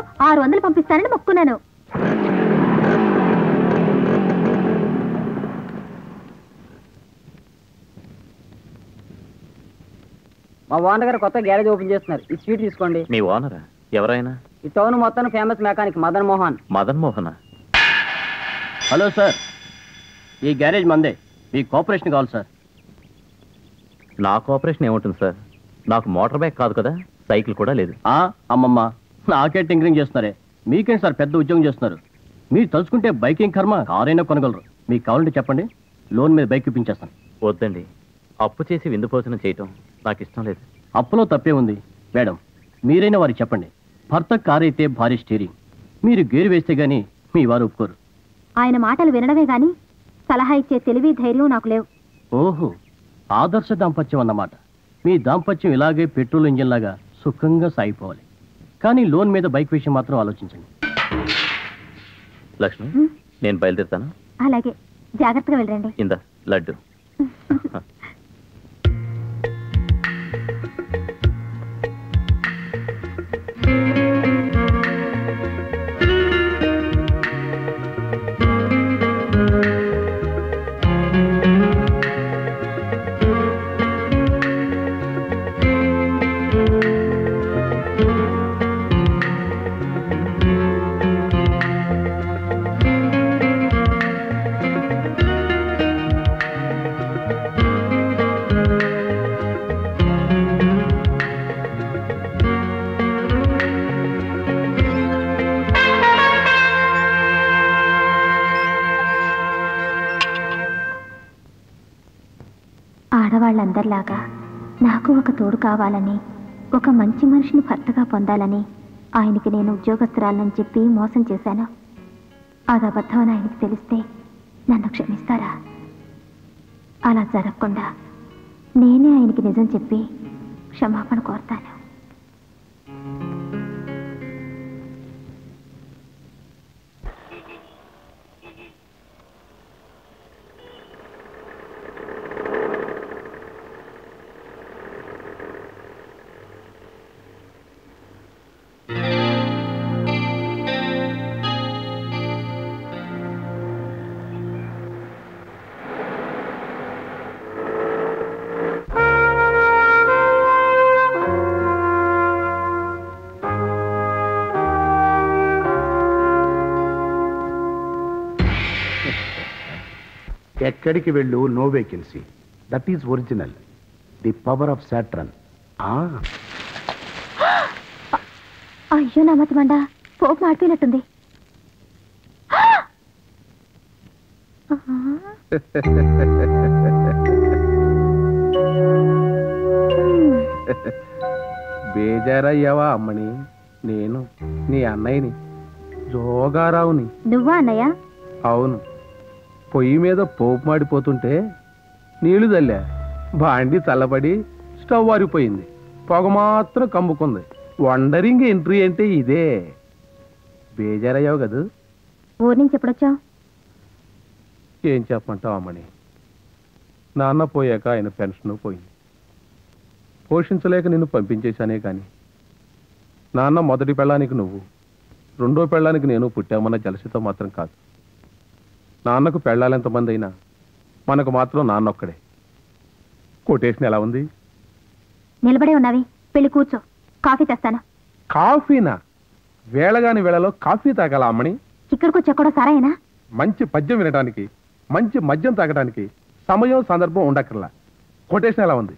600 పంపిస్తానని మొక్కున్నాను. మా ఓనర్ గారు కొత్త గ్యారేజ్ ఓపెన్ చేస్తున్నారు. ఈ స్వీట్ తీసుకోండి. మీ ఓనరా? ఎవరైనా? ఈ టౌన్ మొత్తం famous mechanic Madan Mohan. Madan Mohan? Hello sir, ఈ గ్యారేజ్ మందే. మీ కోఆపరేషన్ కావాలి సార్. నా కోఆపరేషన్ ఏముంటుంది సార్? నాకు మోటార్ బైక్ కాదు కదా, సైకిల్ కూడా లేదు. అమ్మమ్మ, నాకే టింకరింగ్ చేస్తున్నారే. మీకేం సార్ పెద్ద ఉద్యోగం చేస్తున్నారు. మీరు తలుచుకుంటే బైకింగ్ కర్మ కారైనా కొనగలరు. మీకు కావాలంటే చెప్పండి, లోన్ మీద బైక్ ఇప్పించేస్తాను. వద్దండి, అప్పు చేసి విందు భోజనం చేయటం నాకు ఇష్టం లేదు. అప్పులో తప్పే ఉంది మేడం. మీరైనా వారికి చెప్పండి, భర్త కారు అయితే భారీ స్టీరింగ్, మీరు గేరు వేస్తే గానీ మీ వారు ఒప్పుకోరు. ఆయన మాటలు వినడమే గాని సలహా ఇచ్చే తెలివి ధైర్యం నాకు లేవు. ఓహో, ఆదర్శ దాంపత్యం అన్నమాట. మీ దాంపత్యం ఇలాగే పెట్రోల్ ఇంజిన్ లాగా సుఖంగా సాగిపోవాలి. కానీ లోన్ మీద బైక్ విషయం మాత్రం ఆలోచించండి. లక్ష్మి, నేను బయలుదేరుతాను. అలాగే, జాగ్రత్తగా వెళ్ళండి. ఇందా లడ్డు. ఆడవాళ్ళందరిలాగా నాకు ఒక తోడు కావాలని, ఒక మంచి మనిషిని భర్తగా పొందాలని ఆయనకి నేను ఉద్యోగస్తురాలని చెప్పి మోసం చేశాను. అది అబద్ధమని ఆయనకి తెలిస్తే నన్ను క్షమిస్తారా? అలా జరగకుండా నేనే ఆయనకి నిజం చెప్పి క్షమాపణ కోరుతాను. ఎక్కడికి వెళ్ళు, no vacancy. That is original. The power of Saturn. అయ్యో నా మతి మండ, పోపు మాడిపోయినట్టుంది. బేజారయ్యావా అమ్మని? నేను నీ అన్నయ్యని, జోగారావుని. నువ్వా అన్నయ్య? అవును. పొయ్యి మీద పోపు మాడిపోతుంటే నీళ్లు చల్లా, బాండి చల్లబడి స్టవ్ ఆరిపోయింది, పొగ మాత్రం కమ్ముకుంది. వండరింగ్ ఎంట్రీ అంటే ఇదే. బేజారయ్యావు కదూ? ఊరి నుంచి ఎప్పుడొచ్చావు? ఏం చెప్పమంటావు అమ్మని, నాన్న పోయాక ఆయన పెన్షన్ పోయింది. పోషించలేక నిన్ను పంపించేశానే కానీ నాన్న మొదటి పెళ్ళానికి నువ్వు, రెండో పెళ్ళానికి నేను పుట్టామన్న జలసితో మాత్రం కాదు. నాన్నకు పెళ్ళాలెంతమంది అయినా మనకు మాత్రం నాన్న ఒక్కడే. కొటేషన్ ఎలా ఉంది? నిలబడే ఉన్నావి, పెళ్లి కూర్చో, కాఫీ తెస్తాను. కాఫీనా? వేళగాని వేళలో కాఫీ తాగాల అమ్మని? ఇక్కడికి వచ్చా కూడా సరైనా? మంచి పద్యం వినడానికి, మంచి మద్యం తాగడానికి సమయం సందర్భం ఉండక్కర్లా. కొటేషన్ ఎలా ఉంది?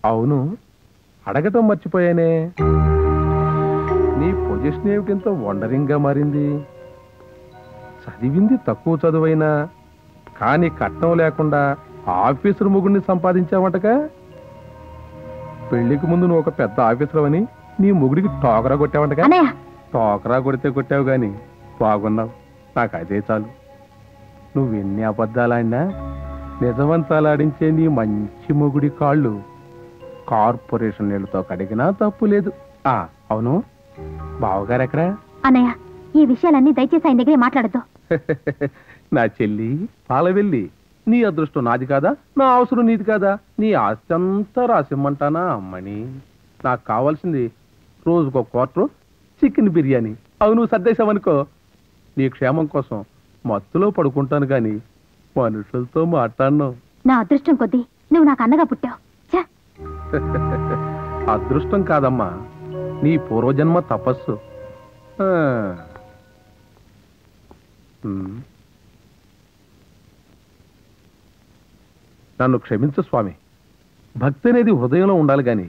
అవును, అడగటం మర్చిపోయానే, నీ పొజిషన్ ఏమిటింత వండరింగ్గా మారింది? చదివింది తక్కువ చదువైనా కానీ కట్నం లేకుండా ఆఫీసర్ ముగ్గురిని సంపాదించావంటగా. పెళ్లికి ముందు నువ్వు ఒక పెద్ద ఆఫీసర్ అని నీ ముగ్గురికి టోకరా కొట్టావంటగా. టోకరా కొడితే కొట్టావు గాని బాగున్నావు, నాకు అదే చాలు. నువ్వెన్ని అబద్ధాలాడినా నిజవంతాలాడించే నీ మంచి మొగుడి కాళ్ళు కార్పొరేషన్ నీళ్ళతో కడిగినా తప్పు లేదు. అవును, బావగారు ఎక్కడా? అన్నయ్య, ఈ విషయాలన్నీ దయచేసి ఆయన దగ్గరే మాట్లాడద్దు. నా చెల్లి పాలవెల్లి, నీ అదృష్టం నాది కాదా, నా అవసరం నీది కాదా? నీ ఆస్తి అంతా రాసిమ్మంటానా అమ్మని? నాకు కావాల్సింది రోజుకో క్వార్టర్, చికెన్ బిర్యానీ. అవును సర్దేశామనుకో నీ క్షేమం కోసం మత్తులో పడుకుంటాను కానీ మనుషులతో మాట్లాడను. నా అదృష్టం కొద్దీ నువ్వు నాకు అన్నగా పుట్టావు. అదృష్టం కాదమ్మా, నీ పూర్వజన్మ తపస్సు. నన్ను క్షమించు స్వామి. భక్తి అనేది హృదయంలో ఉండాలి కానీ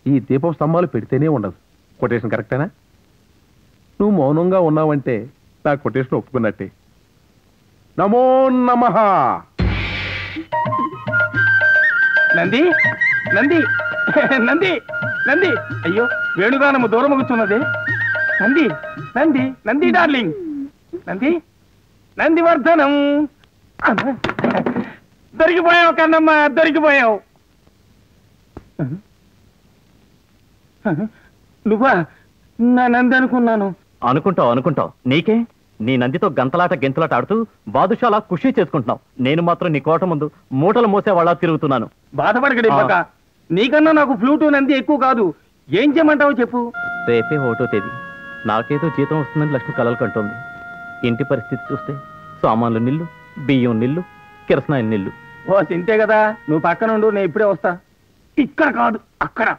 ఈ దీపం స్తంభాలు పెడితేనే ఉండదు. కొటేషన్ కరెక్టేనా? నువ్వు మౌనంగా ఉన్నావంటే నా కొటేషన్ ఒప్పుకున్నట్టే. నమో నమః. నంది నంది నంది నంది అయ్యో వేణుగానము దూరం కూర్చున్నది. నంది నంది నంది డార్లింగ్ నంది నందివర్ధనం. దొరికిపోయావు కన్నమ్మ, దొరికిపోయావు. నువ్వా? నా నంది అనుకున్నాను. అనుకుంటావు నీకే. నీ నందితో గంతలాట గెంతలాట ఆడుతూ బాదుషాలా ఖుషి చేసుకుంటున్నావు. నేను మాత్రం నీ కోట ముందు మూటలు మోసేవాళ్ళ తిరుగుతున్నాను. బాధపడకడి పక్క. నీకన్నా నాకు ఫ్లూటు నంది ఎక్కువ కాదు. ఏం చేయమంటావు చెప్పు. రేపే 1వ తేదీ. నాకేదో జీతం వస్తుందని లక్ష్మి కలలు కంటోంది. ఇంటి పరిస్థితి చూస్తే సామాన్లు నిల్లు, బియ్యం నిల్లు, కిరసనాయిలు నిల్లు. ఓ తింటే కదా. నువ్వు పక్కన ఉండు, నేను ఇప్పుడే వస్తా. ఇక్కడ కాదు అక్కడ.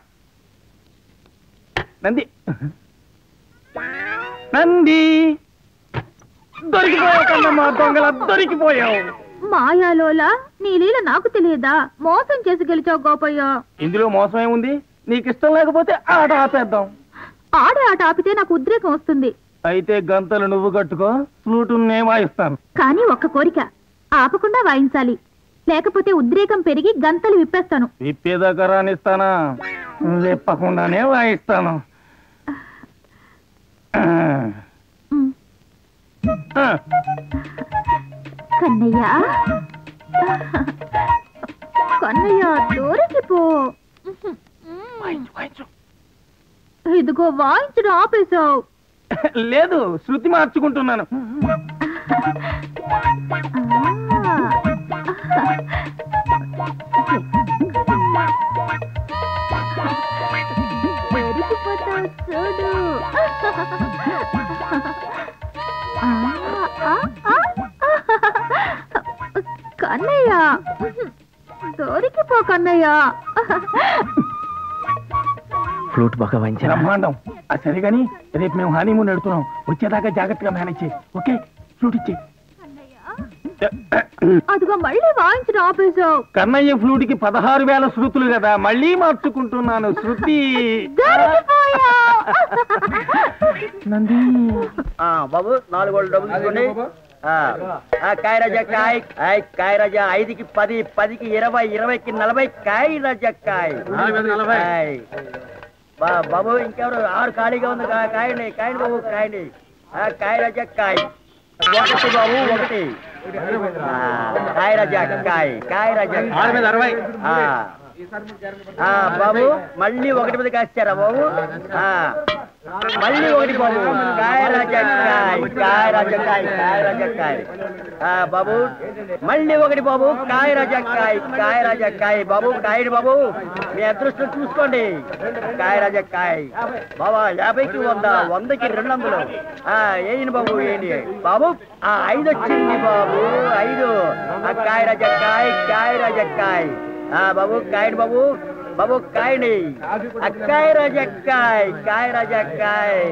నంది నంది దొరికిపోయావు కన్నమ్మా, దొంగల దొరికిపోయావు. మాయాలోలా నీ లీల నాకు తెలియదా? మోసం చేసి గెలిచావు గోపయ్య. ఇందులో మోసం ఏముంది? నీకు ఇష్టం లేకపోతే ఆట ఆపేద్దాం. ఆట ఆపితే నాకు ఉద్రేకం వస్తుంది. అయితే గంతలు నువ్వు కట్టుకో, ఫ్లూటు నేను వాయిస్తాను. కానీ ఒక్క కోరిక, ఆపకుండా వాయించాలి, లేకపోతే ఉద్రేకం పెరిగి గంతలు విప్పేస్తాను. విప్పేదాకా రానిస్తానా? విప్పకుండానే వాయిస్తాను. కన్నయ్య కన్నయ్య దూరకిపో. ఇదిగో వాయించడం ఆపేశావు. లేదు, శృతి మార్చుకుంటున్నాను. చూడు. కన్నయ్య దొరికిపో కన్నయ్య. ఫ్లూట్ బాగా వాయించా. బ్రహ్మాండం. అది సరే గాని రేపు మేము హనీమూన్ ఎడుతున్నాం. వచ్చేదాకా జాగ్రత్తగా మేనేజ్ చేయి. ఓకే? ఫ్లూట్ ఇచ్చి. అదిగో మళ్ళీ వాయించడం ఆపేశావు. కన్నయ్య ఫ్లూట్కి 16,000 శృతులు కదా, మళ్ళీ మార్చుకుంటున్నాను. శృతి నంది. బాబు 4 గోల్డ్ డబ్బులు తీసుకోండి. కాయ రాజా కాయ్. కాయ రాజా 5కి 10, 10కి 20, 20కి 40. కాయ రాజా కాయ్. బాబు ఇంకెవరు? 6 ఖాళీగా ఉంది. కాయండి కాయండి బాబు, కాయండి. కాయ రాజా కాయ్. 1 బాబు 1. కాయ రాజా కాయ్. కాయ రాజా బాబు మళ్ళీ 1 మీద కాస్తారా బాబు? మళ్ళీ 1 బాబు. కాయ రాజా కాయ్. కాయ రాజా కాయ్. కాయ రాజా కాయ్. బాబు మళ్ళీ 1 బాబు. కాయ రాజా కాయ్. కాయ రాజా కాయ్. బాబు కాయడి బాబు, మీ అదృష్టం చూసుకోండి. కాయ రాజా కాయ్. బాబా 50కి 100, 100కి 200. ఏంటి బాబు ఏంటి బాబు? 5 వచ్చింది బాబు, 5. కాయ రాజా కాయ్. కాయ రాజా కాయ్. బాబు కాయడి బాబు. బాబు కాయడి. కాయ రాజా కాయ్. కాయ రాజా కాయ్.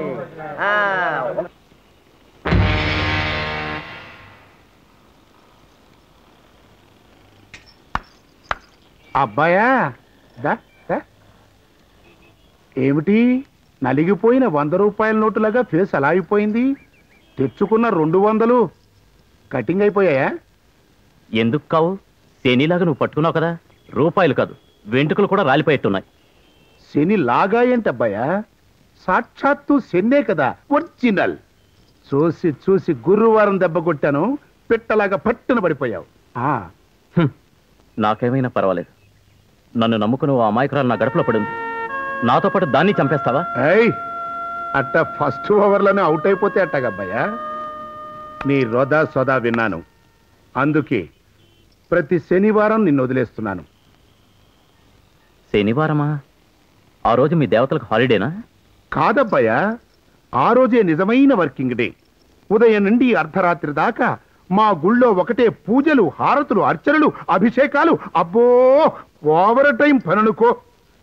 అబ్బాయా ఏమిటి నలిగిపోయిన 100 రూపాయల నోటులాగా ఫేస్ అలా అయిపోయింది? తెచ్చుకున్న 200 కటింగ్ అయిపోయాయా? ఎందుకు కావు? శనిలాగా నువ్వు పట్టుకున్నావు కదా, రూపాయలు కాదు వెంట్రుకలు కూడా రాలిపోయేట్టున్నాయి. శని లాగా ఏంటబ్బాయా? సాక్షాత్తు శనే కదా, ఒరిజినల్. చూసి చూసి గురువారం దెబ్బ కొట్టాను, పిట్టలాగా పట్టున పడిపోయావు. నాకేమైనా పర్వాలేదు. నన్ను నమ్ముకుని ఓ అమాయకురాలు నా గడపలో పడింది. నాతో పాటు దాన్ని చంపేస్తావా? అట్ట ఫస్ట్ ఓవర్లోనే అవుట్ అయిపోతే అట్టగబ్బాయా. నీ రొదా సొదా విన్నాను, అందుకే ప్రతి శనివారం నిన్ను వదిలేస్తున్నాను. శనివారమా? ఆ రోజు మీ దేవతలకు హాలిడేనా? కాదబ్బాయా, ఆ రోజే నిజమైన వర్కింగ్ డే. ఉదయం నుండి అర్ధరాత్రి దాకా మా గుళ్ళో ఒకటే పూజలు, హారతులు, అర్చనలు, అభిషేకాలు. అబ్బో, ఓవర్ టైం పనునుకో.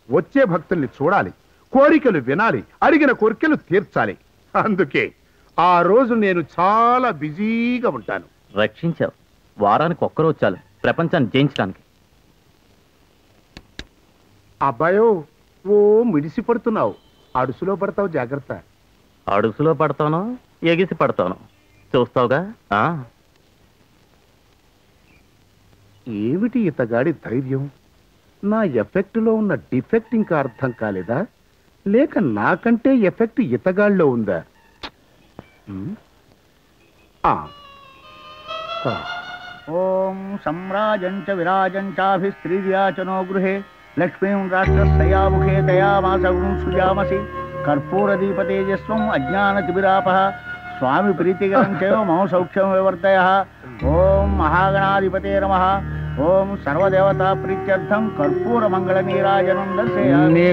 వచ్చే భక్తుల్ని చూడాలి, కోరికలు వినాలి, అడిగిన కోరికలు తీర్చాలి. అందుకే ఆ రోజు నేను చాలా బిజీగా ఉంటాను. రక్షించావు. వారానికి ఒక్కరోజు చాలు ప్రపంచాన్ని జయించడానికి. అబ్బాయో, ఓ మిడిసి పడుతున్నావు. అడుసులో పడతావు, జాగ్రత్త. అడుసులో పడతాను, ఎగిసి పడతాను, చూస్తావుగా. ఏమిటి ఇతగాడి ధైర్యం? నా ఎఫెక్ట్లో ఉన్న డిఫెక్ట్ ఇంకా అర్థం కాలేదా, లేక నాకంటే ఎఫెక్ట్ ఇతగాళ్ళలో ఉందా? ఓం సమ్రాజంచ విరాజంచాభిస్త్రీర్యాచనో గృహే లక్ష్మీం రాష్ట్రస్థయాముఖే దయామాసగుం సృజామసి కర్పూరదీపతేజస్వం అజ్ఞానతిమిరాపః స్వామి ప్రీతికరం చైవ మమ సౌఖ్యం వివర్ధయ. ఓం మహాగణాధిపతే నమః. ఓం సర్వదేవతా ప్రీత్యర్థం కర్పూర మంగళ నీరాజనం దర్శయామి.